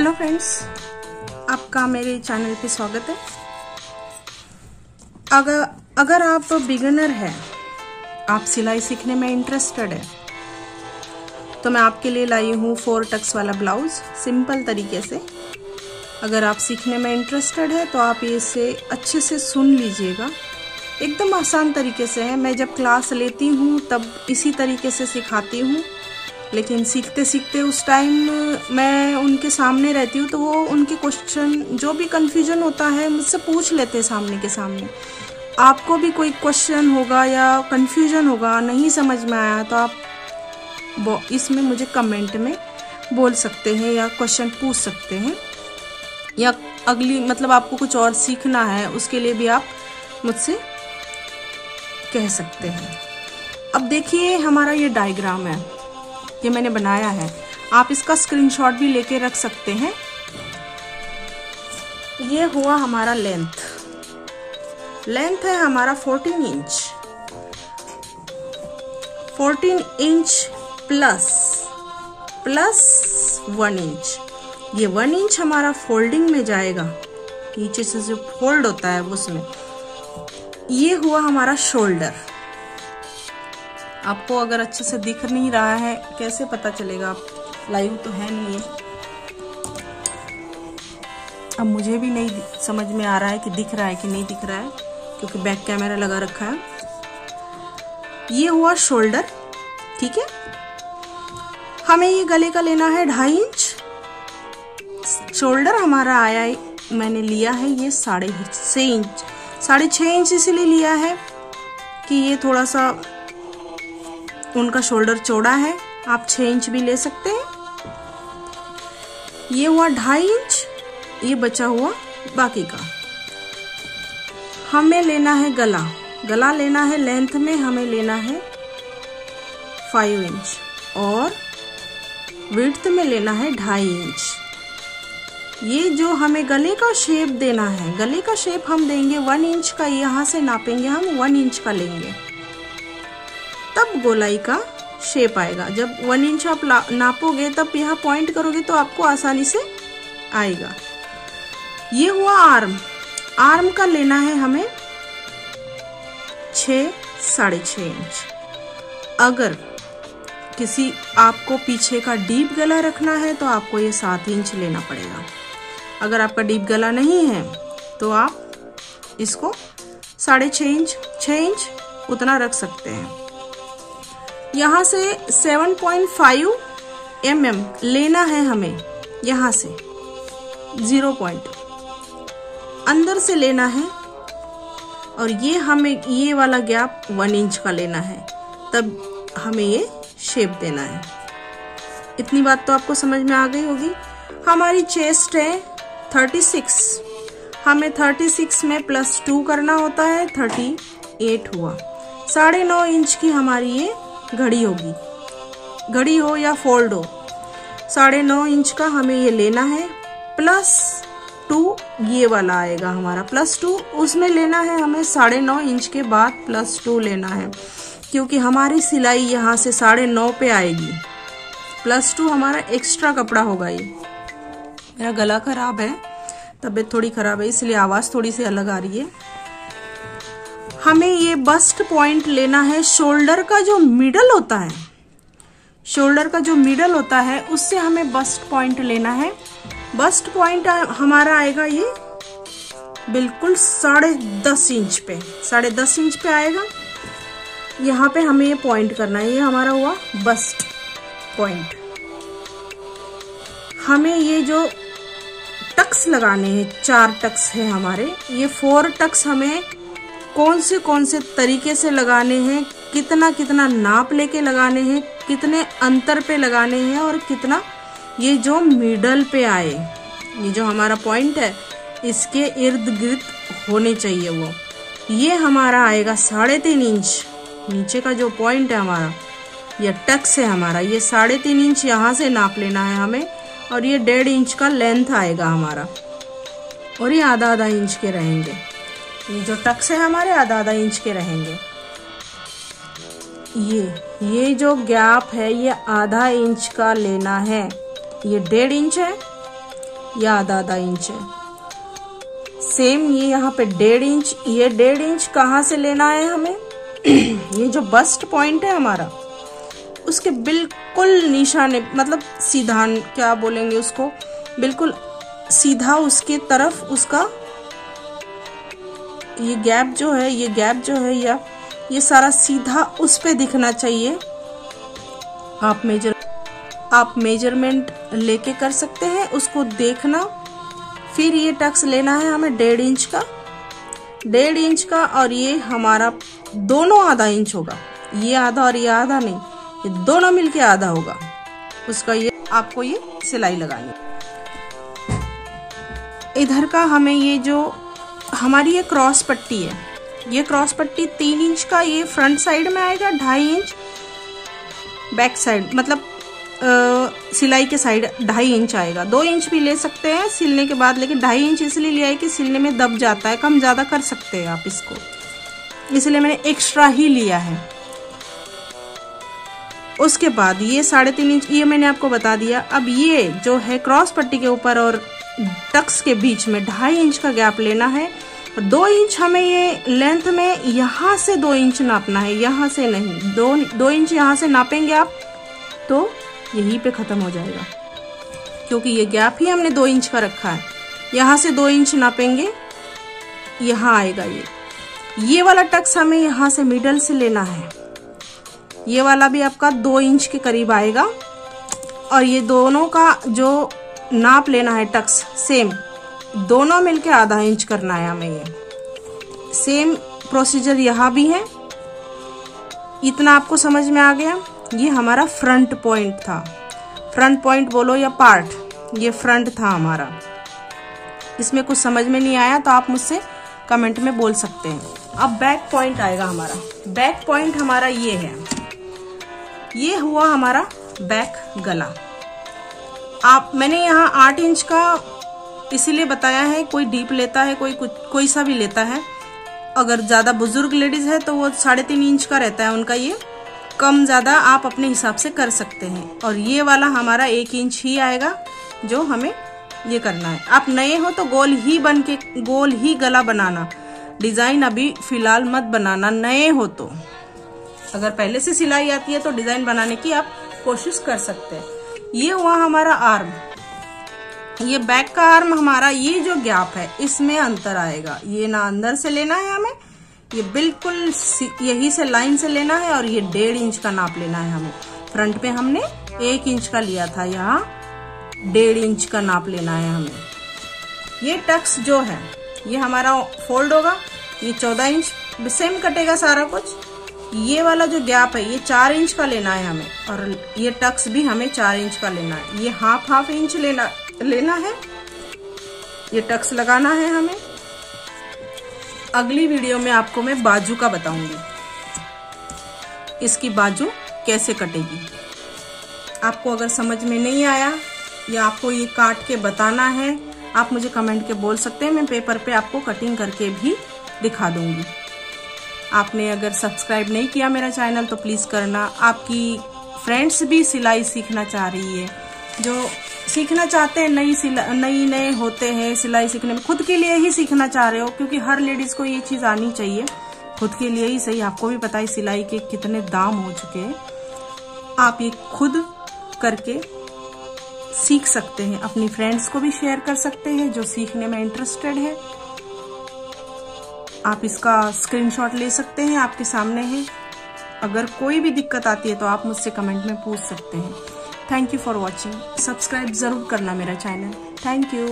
Hello friends, आपका मेरे channel पे स्वागत है। अगर आप बिगिनर हैं, आप सिलाई सीखने में इंटरेस्टेड है, तो मैं आपके लिए लाई हूँ 4 टक्स वाला ब्लाउज सिंपल तरीके से। अगर आप सीखने में इंटरेस्टेड है तो आप इसे अच्छे से सुन लीजिएगा। एकदम आसान तरीके से है। मैं जब क्लास लेती हूँ तब इसी तरीके से सिखाती हूँ, लेकिन सीखते सीखते उस टाइम मैं उनके सामने रहती हूँ तो वो उनके क्वेश्चन जो भी कंफ्यूजन होता है मुझसे पूछ लेते हैं सामने के सामने। आपको भी कोई क्वेश्चन होगा या कंफ्यूजन होगा, नहीं समझ में आया, तो आप इसमें मुझे कमेंट में बोल सकते हैं या क्वेश्चन पूछ सकते हैं, या अगली आपको कुछ और सीखना है उसके लिए भी आप मुझसे कह सकते हैं। अब देखिए, हमारा ये डायग्राम है, ये मैंने बनाया है। आप इसका स्क्रीनशॉट भी लेके रख सकते हैं। ये हुआ हमारा लेंथ है हमारा 14 इंच। 14 inch plus 1 inch. ये 1 इंच हमारा फोल्डिंग में जाएगा, नीचे से जो फोल्ड होता है उसमें। ये हुआ हमारा शोल्डर। आपको अगर अच्छे से दिख नहीं रहा है, कैसे पता चलेगा, आप लाइव तो है नहीं है। अब मुझे भी नहीं समझ में आ रहा है कि दिख रहा है कि नहीं दिख रहा है, क्योंकि बैक कैमरा लगा रखा है। ये हुआ शोल्डर, ठीक है। हमें ये गले का लेना है 2.5 इंच। शोल्डर हमारा आया, मैंने लिया है ये 6.5 इंच। 6.5 इंच इसलिए लिया है कि ये थोड़ा सा उनका शोल्डर चौड़ा है, आप 6 इंच भी ले सकते हैं। ये हुआ 2.5 इंच, ये बचा हुआ बाकी का। हमें लेना है गला लेना है लेंथ में, हमें लेना है 5 इंच और विड्थ में लेना है 2.5 इंच। ये जो हमें गले का शेप देना है, गले का शेप हम देंगे 1 इंच का। यहाँ से नापेंगे हम 1 इंच का लेंगे, तब गोलाई का शेप आएगा। जब 1 इंच आप नापोगे तब यहाँ पॉइंट करोगे तो आपको आसानी से आएगा। ये हुआ आर्म का लेना है हमें 6-6.5 इंच। अगर किसी आपको पीछे का डीप गला रखना है तो आपको ये 7 इंच लेना पड़ेगा। अगर आपका डीप गला नहीं है तो आप इसको 6.5 इंच 6 इंच उतना रख सकते हैं। यहाँ से 7.5 mm लेना है हमें, यहाँ से 0 पॉइंट अंदर से लेना है, और ये हमें ये वाला गैप 1 इंच का लेना है, तब हमें ये शेप देना है। इतनी बात तो आपको समझ में आ गई होगी। हमारी चेस्ट है 36, हमें 36 में +2 करना होता है, 38 हुआ। 9.5 इंच की हमारी ये घड़ी होगी, घड़ी हो या फोल्ड हो। 9.5 इंच का हमें ये लेना है, +2 ये वाला आएगा हमारा +2, उसमें लेना है हमें 9.5 इंच के बाद +2 लेना है, क्योंकि हमारी सिलाई यहाँ से 9.5 पे आएगी। +2 हमारा एक्स्ट्रा कपड़ा होगा। ये मेरा गला खराब है, तबीयत थोड़ी खराब है, इसलिए आवाज थोड़ी सी अलग आ रही है। हमें ये बस्ट पॉइंट लेना है। शोल्डर का जो मिडल होता है, शोल्डर का जो मिडल होता है उससे हमें बस्ट पॉइंट लेना है। बस्ट पॉइंट हमारा आएगा ये बिल्कुल 10.5 इंच पे, 10.5 इंच पे आएगा। यहाँ पे हमें ये पॉइंट करना है, ये हमारा हुआ बस्ट पॉइंट। हमें ये जो टक्स लगाने हैं, 4 टक्स है हमारे, ये 4 टक्स हमें कौन से तरीके से लगाने हैं, कितना नाप लेके लगाने हैं, कितने अंतर पे लगाने हैं, और कितना ये जो मिडल पे आए, ये जो हमारा पॉइंट है इसके इर्द गिर्द होने चाहिए वो। ये हमारा आएगा 3.5 इंच। नीचे का जो पॉइंट है हमारा, ये टक्स है हमारा, ये 3.5 इंच यहाँ से नाप लेना है हमें, और ये 1.5 इंच का लेंथ आएगा हमारा, और ये आधा इंच के रहेंगे। ये जो टक्स है हमारे आधा इंच के रहेंगे। ये जो गैप है ये आधा इंच का लेना है। ये 1.5 इंच है, ये आधा आधा इंच है। सेम ये यहाँ पे 1.5 इंच, ये 1.5 इंच कहाँ से लेना है हमें ये जो बस्ट पॉइंट है हमारा, उसके बिल्कुल निशाने, मतलब सीधा, क्या बोलेंगे उसको, बिल्कुल सीधा उसके तरफ उसका ये गैप जो है, ये गैप जो है, या ये सारा सीधा उस पे दिखना चाहिए। आप मेजरमेंट लेके कर सकते हैं, उसको देखना। फिर ये टक्स लेना है हमें 1.5 इंच का, 1.5 इंच का, और ये हमारा दोनों आधा इंच होगा। ये आधा और ये आधा नहीं, ये दोनों मिलके आधा होगा उसका। ये आपको ये सिलाई लगानी। इधर का हमें ये जो हमारी ये क्रॉस पट्टी है, ये क्रॉस पट्टी 3 इंच का ये फ्रंट साइड में आएगा, 2.5 इंच बैक साइड, मतलब सिलाई के साइड 2.5 इंच आएगा। 2 इंच भी ले सकते हैं सिलने के बाद, लेकिन 2.5 इंच इसलिए लिया है कि सिलने में दब जाता है, कम ज्यादा कर सकते हैं आप इसको, इसलिए मैंने एक्स्ट्रा ही लिया है। उसके बाद ये 3.5 इंच ये मैंने आपको बता दिया। अब ये जो है क्रॉस पट्टी के ऊपर और टक्स के बीच में 2.5 इंच का गैप लेना है, और 2 इंच हमें ये लेंथ में यहाँ से 2 इंच नापना है, यहाँ से नहीं। 2 इंच यहाँ से नापेंगे आप तो यहीं पे खत्म हो जाएगा, क्योंकि ये गैप ही हमने 2 इंच का रखा है। यहाँ से 2 इंच नापेंगे, यहाँ आएगा ये वाला टक्स हमें यहाँ से मिडल से लेना है। ये वाला भी आपका 2 इंच के करीब आएगा, और ये दोनों का जो नाप लेना है टक्स सेम, दोनों मिलके आधा इंच करना है हमें। ये सेम प्रोसीजर यहाँ भी है। इतना आपको समझ में आ गया। ये हमारा फ्रंट पॉइंट था, फ्रंट पॉइंट बोलो या पार्ट, ये फ्रंट था हमारा। इसमें कुछ समझ में नहीं आया तो आप मुझसे कमेंट में बोल सकते हैं। अब बैक पॉइंट आएगा हमारा। बैक पॉइंट हमारा ये है, ये हुआ हमारा बैक गला। मैंने यहाँ 8 इंच का इसीलिए बताया है, कोई डीप लेता है, कोई सा भी लेता है। अगर ज्यादा बुजुर्ग लेडीज है तो वो 3.5 इंच का रहता है उनका, ये कम ज्यादा आप अपने हिसाब से कर सकते हैं। और ये वाला हमारा 1 इंच ही आएगा जो हमें ये करना है। आप नए हो तो गोल ही गला बनाना, डिजाइन अभी फिलहाल मत बनाना नए हो तो। अगर पहले से सिलाई आती है तो डिजाइन बनाने की आप कोशिश कर सकते हैं। ये हुआ हमारा आर्म। ये बैक का आर्म हमारा, ये जो गैप है इसमें अंतर आएगा। ये ना अंदर से लेना है हमें, ये बिल्कुल यही से लाइन से लेना है, और ये 1.5 इंच का नाप लेना है हमें। फ्रंट पे हमने 1 इंच का लिया था, यहाँ 1.5 इंच का नाप लेना है हमें। ये टक्स जो है ये हमारा फोल्ड होगा, ये 14 इंच सेम कटेगा सारा कुछ। ये वाला जो गैप है ये 4 इंच का लेना है हमें, और ये टक्स भी हमें 4 इंच का लेना है। ये हाफ इंच लेना है, ये टक्स लगाना है हमें। अगली वीडियो में आपको मैं बाजू का बताऊंगी, इसकी बाजू कैसे कटेगी। आपको अगर समझ में नहीं आया या आपको ये काट के बताना है, आप मुझे कमेंट के बोल सकते हैं, मैं पेपर पे आपको कटिंग करके भी दिखा दूंगी। आपने अगर सब्सक्राइब नहीं किया मेरा चैनल तो प्लीज करना। आपकी फ्रेंड्स भी सिलाई सीखना चाह रही है, जो सीखना चाहते हैं, नए होते हैं सिलाई सीखने में, खुद के लिए ही सीखना चाह रहे हो, क्योंकि हर लेडीज को ये चीज आनी चाहिए, खुद के लिए ही सही। आपको भी पता है सिलाई के कितने दाम हो चुके हैं। आप ये खुद करके सीख सकते हैं, अपनी फ्रेंड्स को भी शेयर कर सकते हैं जो सीखने में इंटरेस्टेड है। आप इसका स्क्रीनशॉट ले सकते हैं, आपके सामने है। अगर कोई भी दिक्कत आती है तो आप मुझसे कमेंट में पूछ सकते हैं। Thank you for watching. Subscribe जरूर करना मेरा चैनल। Thank you.